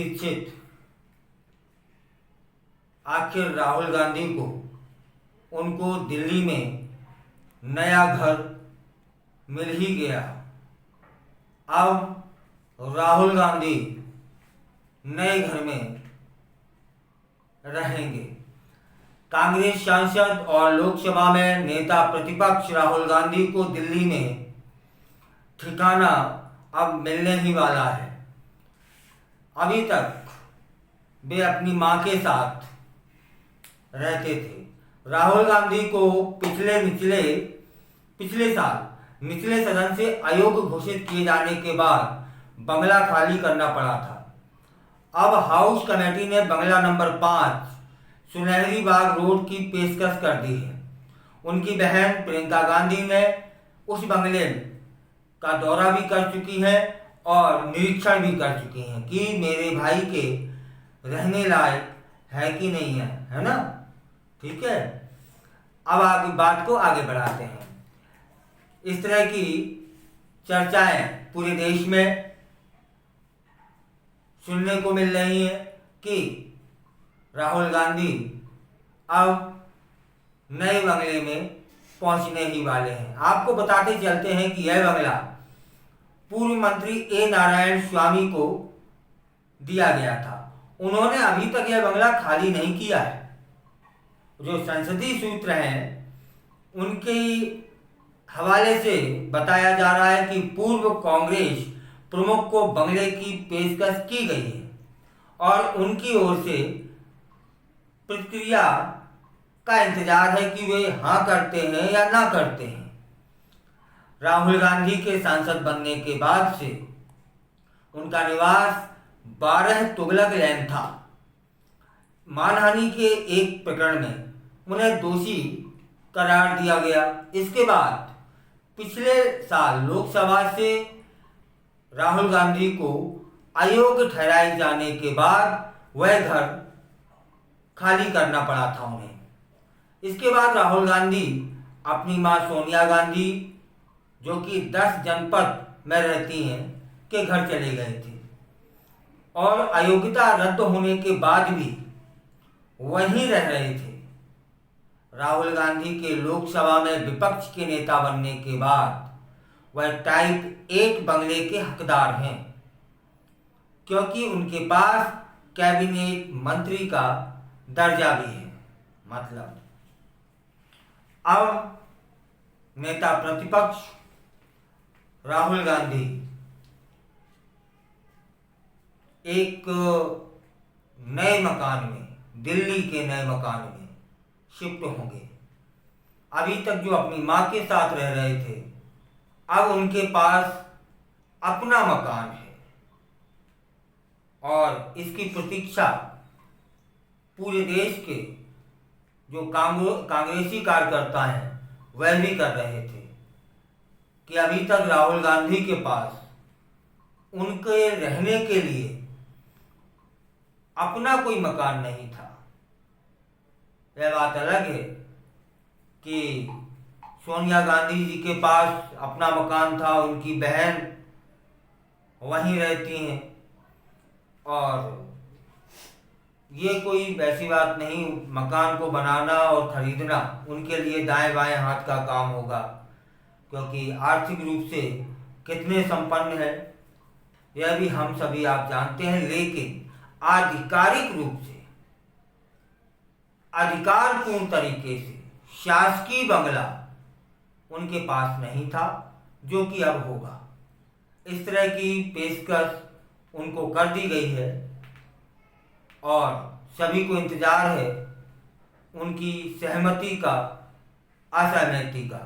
प्रतीक्षित आखिर राहुल गांधी को उनको दिल्ली में नया घर मिल ही गया। अब राहुल गांधी नए घर में रहेंगे। कांग्रेस सांसद और लोकसभा में नेता प्रतिपक्ष राहुल गांधी को दिल्ली में ठिकाना अब मिलने ही वाला है। अभी तक वे अपनी मां के साथ रहते थे। राहुल गांधी को पिछले साल निचले सदन से अयोग्य घोषित किए जाने के बाद बंगला खाली करना पड़ा था। अब हाउस कमेटी ने बंगला नंबर 5 सुनहरी बाग रोड की पेशकश कर दी है। उनकी बहन प्रियंका गांधी ने उस बंगले का दौरा भी कर चुकी हैं और निरीक्षण भी कर चुकी हैं कि मेरे भाई के रहने लायक है कि नहीं है, है ना? ठीक है, अब आगे बात को आगे बढ़ाते हैं। इस तरह की चर्चाएं पूरे देश में सुनने को मिल रही हैं कि राहुल गांधी अब नए बंगले में पहुंचने ही वाले हैं। आपको बताते चलते हैं कि यह बंगला पूर्व मंत्री ए नारायण स्वामी को दिया गया था। उन्होंने अभी तक यह बंगला खाली नहीं किया है। जो संसदीय सूत्र हैं उनके हवाले से बताया जा रहा है कि पूर्व कांग्रेस प्रमुख को बंगले की पेशकश की गई है और उनकी ओर से प्रतिक्रिया का इंतजार है कि वे हाँ करते हैं या ना करते हैं। राहुल गांधी के सांसद बनने के बाद से उनका निवास 12 तुगलक लैन था। मानहानि के एक प्रकरण में उन्हें दोषी करार दिया गया। इसके बाद पिछले साल लोकसभा से राहुल गांधी को अयोग्य ठहराए जाने के बाद वह घर खाली करना पड़ा था उन्हें। इसके बाद राहुल गांधी अपनी मां सोनिया गांधी, जो कि 10 जनपद में रहती हैं, के घर चले गए थे और अयोग्यता रद्द होने के बाद भी वहीं रह रहे थे। राहुल गांधी के लोकसभा में विपक्ष के नेता बनने के बाद वह टाइप 8 बंगले के हकदार हैं, क्योंकि उनके पास कैबिनेट मंत्री का दर्जा भी है। मतलब अब नेता प्रतिपक्ष राहुल गांधी एक नए मकान में, दिल्ली के नए मकान में शिफ्ट होंगे। अभी तक जो अपनी मां के साथ रह रहे थे, अब उनके पास अपना मकान है और इसकी प्रतीक्षा पूरे देश के जो कांग्रेसी कार्यकर्ता हैं वह भी कर रहे थे कि अभी तक राहुल गांधी के पास उनके रहने के लिए अपना कोई मकान नहीं था। यह बात अलग है कि सोनिया गांधी जी के पास अपना मकान था, उनकी बहन वहीं रहती हैं और ये कोई वैसी बात नहीं, मकान को बनाना और खरीदना उनके लिए दाएं बाएं हाथ का काम होगा, क्योंकि आर्थिक रूप से कितने संपन्न है यह भी हम सभी आप जानते हैं। लेकिन आधिकारिक रूप से, अधिकारपूर्ण तरीके से शासकीय बंगला उनके पास नहीं था, जो कि अब होगा। इस तरह की पेशकश उनको कर दी गई है और सभी को इंतजार है उनकी सहमति का, असहमति का।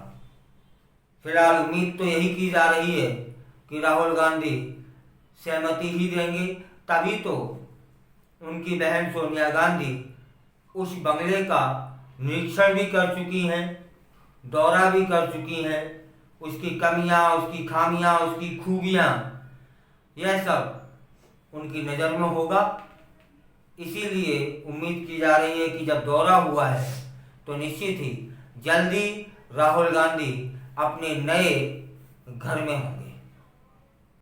फिलहाल उम्मीद तो यही की जा रही है कि राहुल गांधी सहमति ही देंगे, तभी तो उनकी बहन सोनिया गांधी उस बंगले का निरीक्षण भी कर चुकी हैं, दौरा भी कर चुकी हैं। उसकी कमियां, उसकी खामियां, उसकी खूबियां, यह सब उनकी नज़र में होगा। इसीलिए उम्मीद की जा रही है कि जब दौरा हुआ है तो निश्चित ही जल्दी राहुल गांधी अपने नए घर में हों।